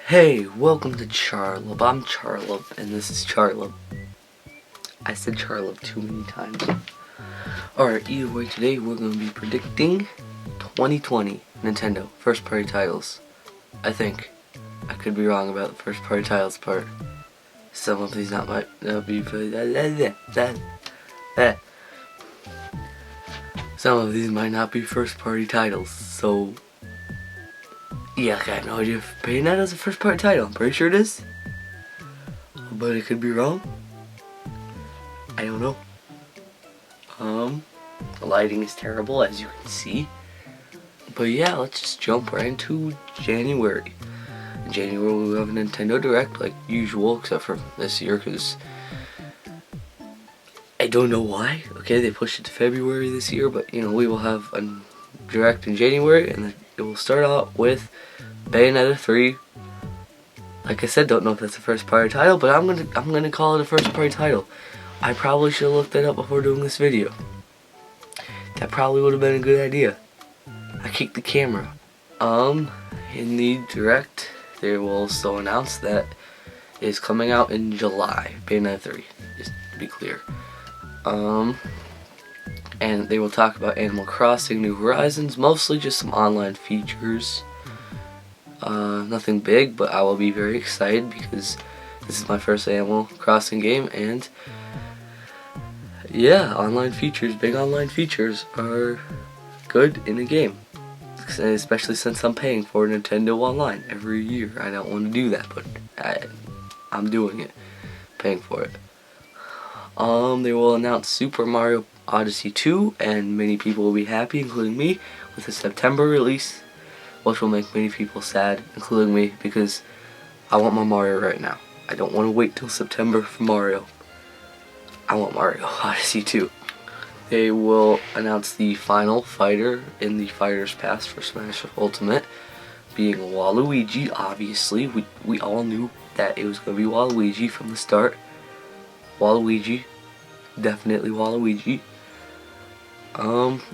Hey, welcome to Charlub. I'm Charlub, and this is Charlub. I said Charlub too many times. Alright, either way, today we're going to be predicting 2020 Nintendo first party titles. I think. I could be wrong about the first party titles part. Some of these might not be. Some of these might not be first party titles, so. Yeah, I have no idea if Bayonetta is a first party title. I'm pretty sure it is. But it could be wrong. I don't know. The lighting is terrible, as you can see. But yeah, let's just jump right into January. In January we'll have a Nintendo Direct like usual, except for this year, because I don't know why. Okay, they pushed it to February this year, but you know, we will have a Direct in January, and it will start out with Bayonetta 3. Like I said, don't know if that's a first party title, but I'm gonna call it a first party title. I probably should have looked that up before doing this video. That probably would have been a good idea. I kicked the camera. In the Direct, they will also announce that it's coming out in July. Bayonetta 3, just to be clear. And they will talk about Animal Crossing New Horizons, mostly just some online features. Nothing big, but I will be very excited because this is my first Animal Crossing game, and yeah, online features, big online features are good in a game. Especially since I'm paying for Nintendo Online every year. I don't want to do that, but I'm doing it. Paying for it. They will announce Super Mario Odyssey 2, and many people will be happy, including me, with a September release, which will make many people sad, including me, because I want my Mario right now. I don't want to wait till September for Mario. I want Mario Odyssey 2. They will announce the final fighter in the Fighter's Pass for Smash Ultimate, being Waluigi. Obviously, we all knew that it was going to be Waluigi from the start. Waluigi. Definitely Waluigi.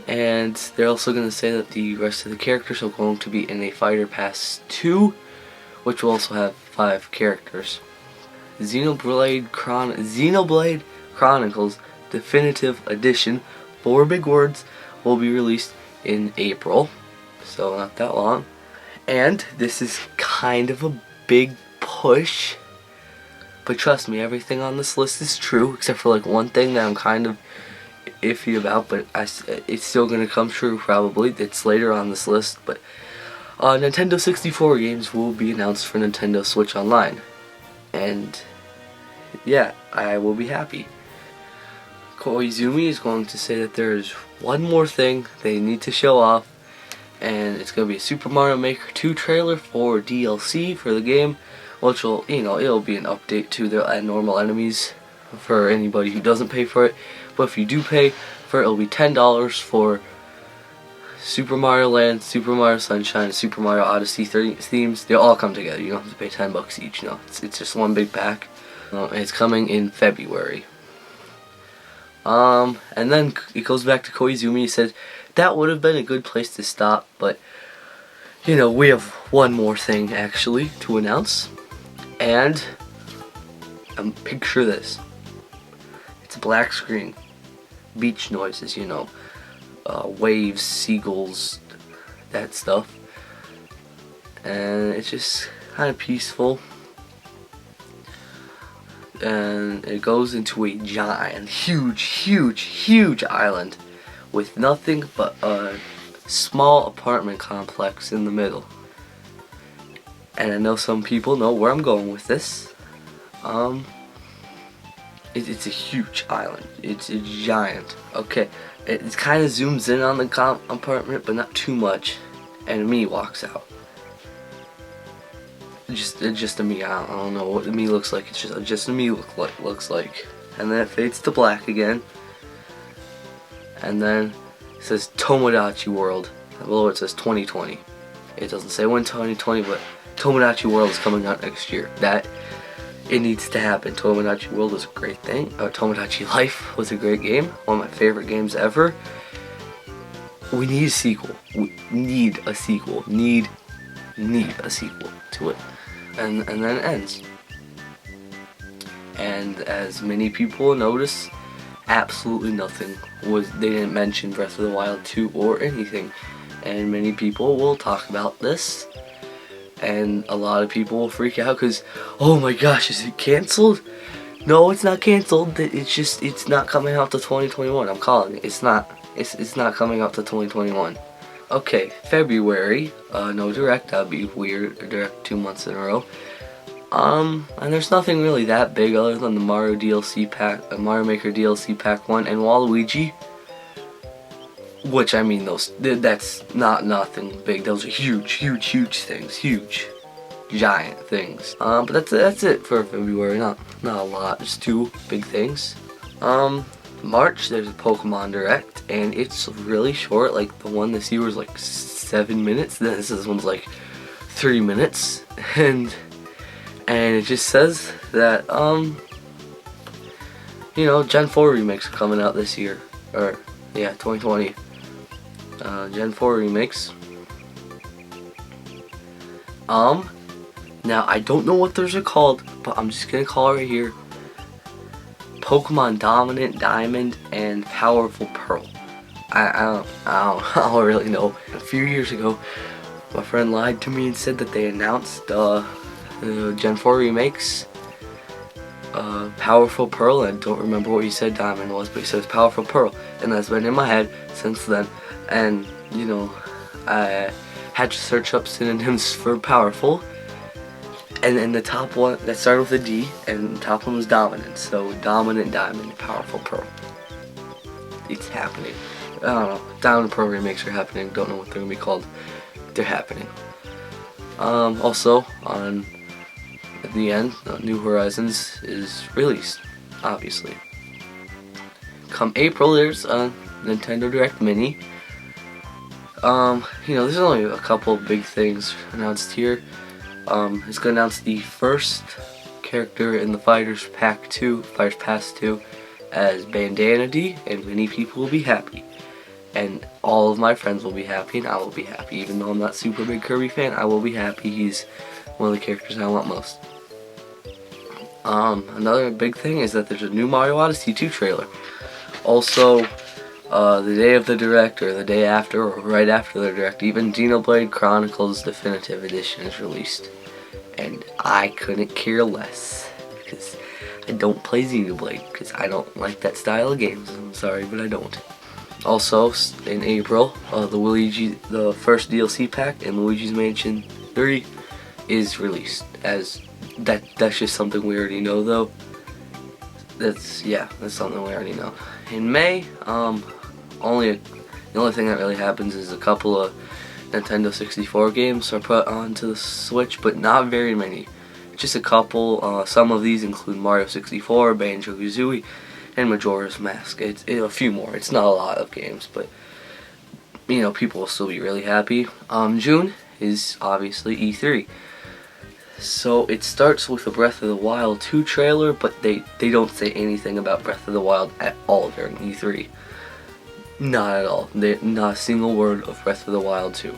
And they're also going to say that the rest of the characters are going to be in a Fighter Pass 2, which will also have 5 characters. Xenoblade Chronicles Definitive Edition, 4 big words, will be released in April, so not that long. And this is kind of a big push, but trust me, everything on this list is true, except for like one thing that I'm kind of iffy about, but it's still gonna come true probably. It's later on this list, but Nintendo 64 games will be announced for Nintendo Switch Online, and yeah, I will be happy. Koizumi is going to say that there is one more thing they need to show off, and it's going to be a Super Mario Maker 2 trailer for DLC for the game, which will, you know, it'll be an update to their normal enemies for anybody who doesn't pay for it. But if you do pay for it, it'll be $10 for Super Mario Land, Super Mario Sunshine, Super Mario Odyssey themes. They all come together. You don't have to pay $10 each. You know, it's just one big pack. It's coming in February. And then it goes back to Koizumi. He said that would have been a good place to stop, but you know, we have one more thing actually to announce, and picture this. It's a black screen, beach noises, you know, waves, seagulls, that stuff, and it's just kind of peaceful. And it goes into a giant, huge island with nothing but a small apartment complex in the middle. And I know some people know where I'm going with this. It's a huge island. It's a giant. Okay, it kind of zooms in on the apartment, but not too much. And me walks out. Just a me. I don't know what the me looks like. It's just a me looks like. And then it fades to black again. And then it says Tomodachi World. Below it says 2020. It doesn't say when 2020, but Tomodachi World is coming out next year. That it needs to happen. Tomodachi World is a great thing. Tomodachi Life was a great game. One of my favorite games ever. We need a sequel. We need a sequel. Need a sequel to it. and then it ends. And as many people notice, absolutely nothing was, they didn't mention Breath of the Wild 2 or anything. And many people will talk about this, and a lot of people will freak out because, oh my gosh, is it canceled? No, it's not canceled. It's not coming out to 2021. I'm calling it. It's not coming out to 2021. Okay, February, no Direct. That'd be weird. A Direct 2 months in a row. And there's nothing really that big other than the Mario DLC pack, Mario Maker DLC pack 1, and Waluigi. Which, I mean, that's not nothing big. Those are huge things. Huge. Giant things. But that's it for February. Not a lot. Just 2 big things. March, there's a Pokemon Direct, and it's really short. Like, the one this year was like 7 minutes. This one's like 3 minutes. And it just says that, you know, Gen 4 remakes are coming out this year. Or, yeah, 2020. Gen 4 remakes. Now, I don't know what those are called, but I'm just gonna call it right here Pokemon Dominant Diamond and Powerful Pearl. I don't really know. A few years ago, my friend lied to me and said that they announced Gen 4 remakes, Powerful Pearl, and I don't remember what he said Diamond was, but he says Powerful Pearl, and that's been in my head since then. And, you know, I had to search up synonyms for powerful, and then the top one, that started with a D, and the top one was dominant, so Dominant Diamond, Powerful Pearl. It's happening. I don't know, Diamond Pearl remakes are happening, don't know what they're going to be called. They're happening. Also, at the end, New Horizons is released, obviously. Come April, there's a Nintendo Direct Mini. You know, there's only a couple of big things announced here. It's gonna announce the first character in the Fighters Pass 2 as Bandana D, and many people will be happy. And all of my friends will be happy, and I will be happy. Even though I'm not super big Kirby fan, I will be happy. He's one of the characters I want most. Another big thing is that there's a new Mario Odyssey 2 trailer. Also, the day of the Direct, or the day after, or right after the Direct, even Xenoblade Chronicles Definitive Edition is released. And I couldn't care less, because I don't play Xenoblade, because I don't like that style of games. I'm sorry, but I don't. Also, in April, the first DLC pack in Luigi's Mansion 3 is released. That's just something we already know, though. That's something we already know. In May, the only thing that really happens is a couple of Nintendo 64 games are put onto the Switch, but not very many. Just a couple. Some of these include Mario 64, Banjo-Kazooie, and Majora's Mask. It's a few more. It's not a lot of games, but you know, people will still be really happy. June is obviously E3. So it starts with a Breath of the Wild 2 trailer, but they don't say anything about Breath of the Wild at all during E3. Not at all. Not a single word of Breath of the Wild 2.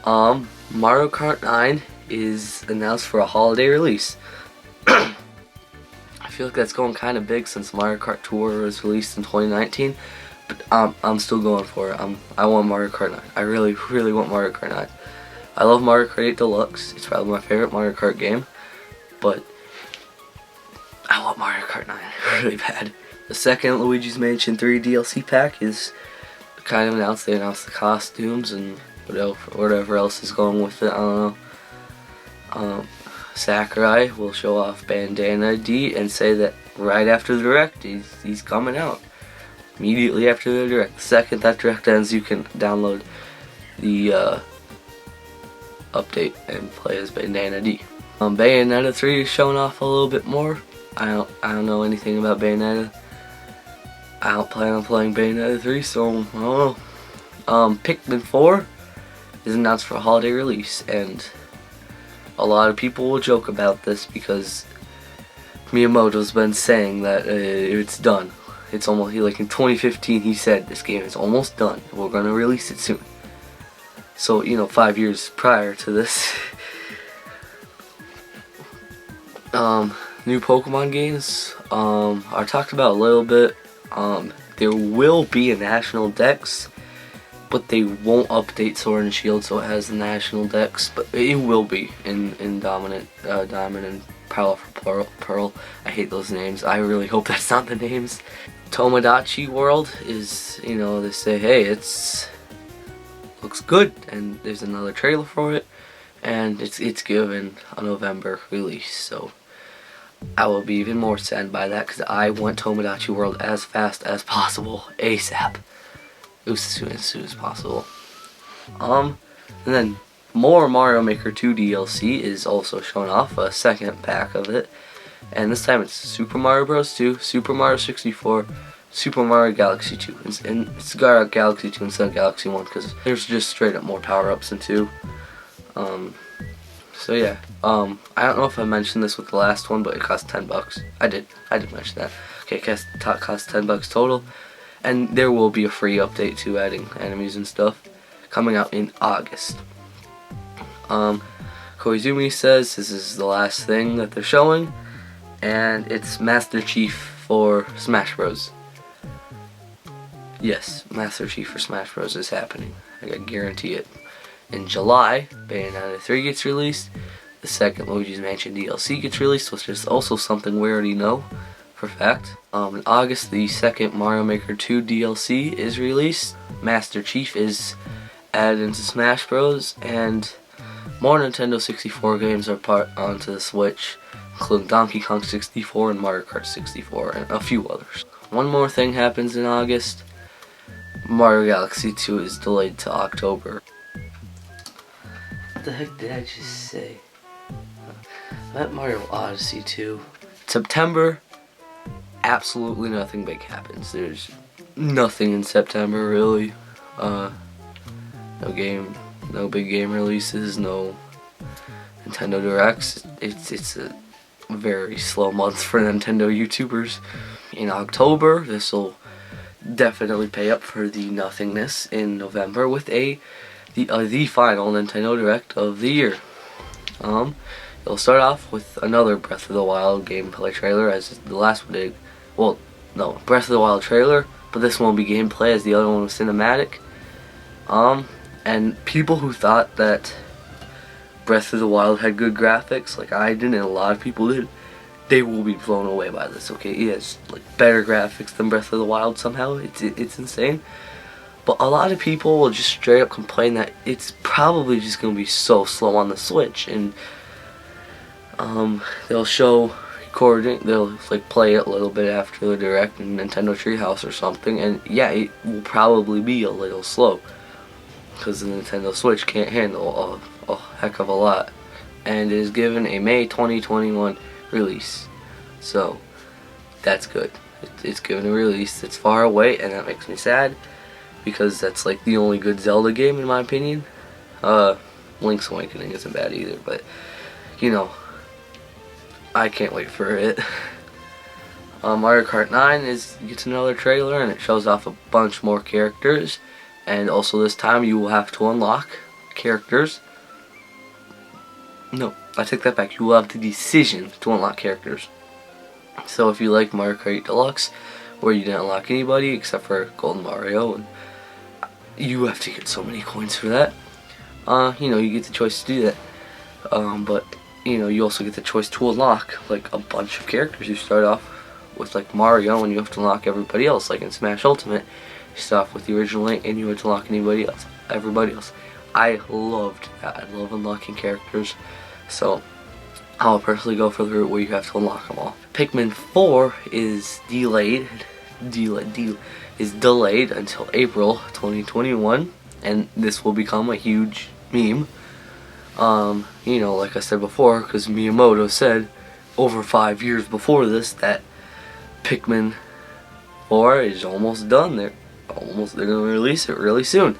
Mario Kart 9 is announced for a holiday release. I feel like that's going kind of big since Mario Kart Tour was released in 2019, but I'm still going for it. I want Mario Kart 9. I really want Mario Kart 9. I love Mario Kart 8 Deluxe. It's probably my favorite Mario Kart game, but I want Mario Kart 9 really bad. The second Luigi's Mansion 3 DLC pack is kind of announced. They announced the costumes and whatever else is going with it. I don't know. Sakurai will show off Bandana D and say that right after the Direct, he's coming out. Immediately after the Direct. The second that Direct ends, you can download the update and play as Bandana D. Bayonetta 3 is showing off a little bit more. I don't know anything about Bayonetta. I don't plan on playing Bayonetta 3, so I don't know. Pikmin 4 is announced for a holiday release, and a lot of people will joke about this because Miyamoto's been saying that it's done. It's almost, like in 2015 he said this game is almost done. We're gonna release it soon. So, you know, 5 years prior to this. New Pokemon games are talked about a little bit. There will be a National Dex, but they won't update Sword and Shield so it has the National Dex, but it will be in Diamond and Powerful Pearl. I hate those names. I really hope that's not the names. Tomodachi World is, you know, they say, hey, looks good, and there's another trailer for it, and it's given a November release, so I will be even more saddened by that because I want Tomodachi World as fast as possible, ASAP. As soon as possible. And then more Mario Maker 2 DLC is also shown off, a second pack of it. And this time it's Super Mario Bros. 2, Super Mario 64, Super Mario Galaxy 2. And it's got Galaxy 2 instead of Galaxy 1 because there's just straight up more power-ups in 2. So yeah, I don't know if I mentioned this with the last one, but it cost $10. I did mention that. Okay, it cost $10 total. And there will be a free update to adding enemies and stuff coming out in August. Koizumi says this is the last thing that they're showing, and it's Master Chief for Smash Bros. Yes, Master Chief for Smash Bros. Is happening. I guarantee it. In July, Bayonetta 3 gets released. The second Luigi's Mansion DLC gets released, which is also something we already know for a fact. In August, the second Mario Maker 2 DLC is released. Master Chief is added into Smash Bros. And more Nintendo 64 games are part onto the Switch, including Donkey Kong 64 and Mario Kart 64 and a few others. One more thing happens in August. Mario Galaxy 2 is delayed to October. What the heck did I just say? That Mario Odyssey 2. September, absolutely nothing big happens. There's nothing in September really. No big game releases, no Nintendo Directs. It's a very slow month for Nintendo YouTubers. In October, this will definitely pay up for the nothingness in November with the final Nintendo Direct of the year. It'll start off with another Breath of the Wild gameplay trailer, as the last one did. Well, no, Breath of the Wild trailer, but this one will be gameplay as the other one was cinematic. And people who thought that Breath of the Wild had good graphics, like I did and a lot of people did, they will be blown away by this. Okay, it has like better graphics than Breath of the Wild somehow. It's insane. But a lot of people will just straight up complain that it's probably just gonna be so slow on the Switch, and they'll show recording, they'll like play it a little bit after the Direct in Nintendo Treehouse or something, and yeah, it will probably be a little slow because the Nintendo Switch can't handle a heck of a lot, and it is given a May 2021 release, so that's good. It's given a release. It's far away, and that makes me sad because that's like the only good Zelda game in my opinion. Link's Awakening isn't bad either, but you know, I can't wait for it. Mario Kart 9 gets another trailer, and it shows off a bunch more characters, and also this time you will have to unlock characters. No, I take that back. You will have the decision to unlock characters. So if you like Mario Kart Deluxe, where you didn't unlock anybody except for Golden Mario, and you have to get so many coins for that. You know, you get the choice to do that. But you know, you also get the choice to unlock like a bunch of characters. You start off with like Mario, and you have to unlock everybody else. Like in Smash Ultimate, you start off with the original Link, and you have to unlock everybody else. I loved that. I love unlocking characters, so I'll personally go for the route where you have to unlock them all. Pikmin 4 is delayed until April 2021, and this will become a huge meme. You know, like I said before, because Miyamoto said over 5 years before this that Pikmin 4 is almost done. They're gonna release it really soon,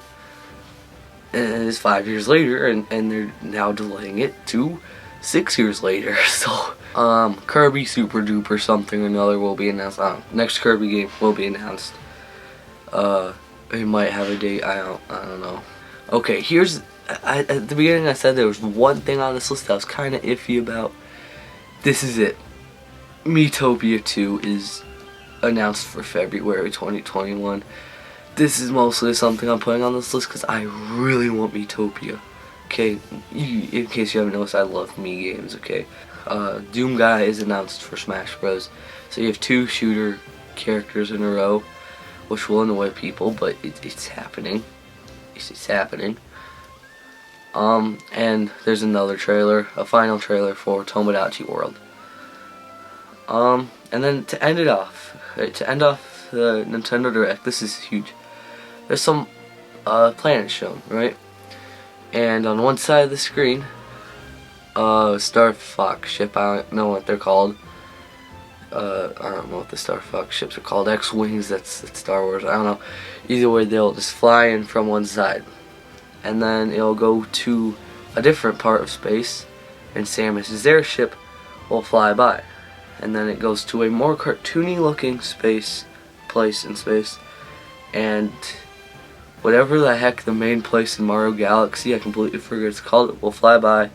and it's 5 years later, and they're now delaying it to 6 years later. So Kirby Super Duper something or another will be announced. Next Kirby game will be announced. It might have a date. I don't know. Okay, here's at the beginning I said there was one thing on this list I was kind of iffy about, this is it. Miitopia 2 is announced for February 2021. This is mostly something I'm putting on this list because I really want Miitopia. Okay, in case you haven't noticed, I love Mii games, okay? Doom Guy is announced for Smash Bros. So you have 2 shooter characters in a row, which will annoy people, but it's happening. It's happening. And there's another trailer, a final trailer for Tomodachi World. And then to end off the Nintendo Direct, this is huge. There's some planets shown, right? And on one side of the screen, Star Fox ship, I don't know what they're called. I don't know what the Star Fox ships are called. X-Wings, that's Star Wars, I don't know. Either way, they'll just fly in from one side. And then it'll go to a different part of space, and Samus's airship will fly by. And then it goes to a more cartoony looking place in space, and whatever the heck the main place in Mario Galaxy, I completely forget what it's called, will fly by,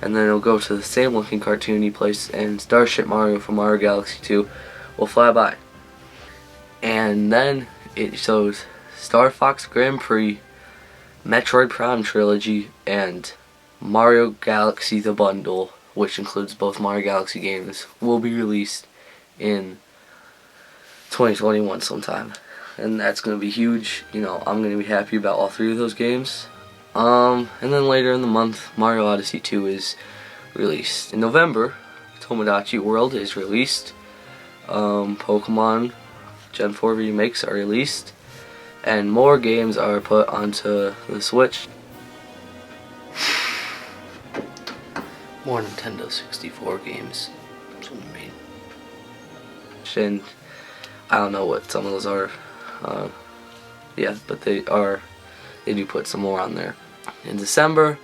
and then it'll go to the same looking cartoony place, and Starship Mario from Mario Galaxy 2 will fly by. And then it shows Star Fox Grand Prix, Metroid Prime Trilogy, and Mario Galaxy The Bundle, which includes both Mario Galaxy games, will be released in 2021 sometime. And that's going to be huge. You know, I'm going to be happy about all 3 of those games. And then later in the month, Mario Odyssey 2 is released. In November, Tomodachi World is released. Pokemon Gen 4 remakes are released. And more games are put onto the Switch. More Nintendo 64 games. That's what I mean. And I don't know what some of those are. Yeah, but they do put some more on there. In December,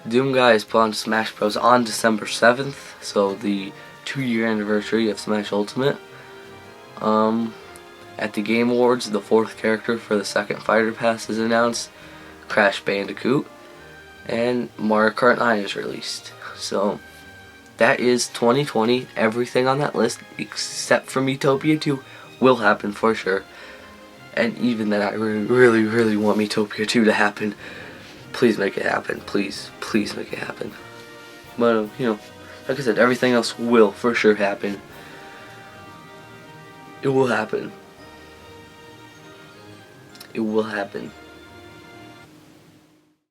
Doom Guy is put on Smash Bros. On December 7th, so the 2-year anniversary of Smash Ultimate. At the Game Awards, the 4th character for the 2nd Fighter Pass is announced, Crash Bandicoot, and Mario Kart 9 is released. So that is 2020. Everything on that list, except for Miitopia 2, will happen for sure. And even then, I really, really want Miitopia 2 to happen. Please make it happen. Please make it happen. But, you know, like I said, everything else will for sure happen. It will happen. It will happen.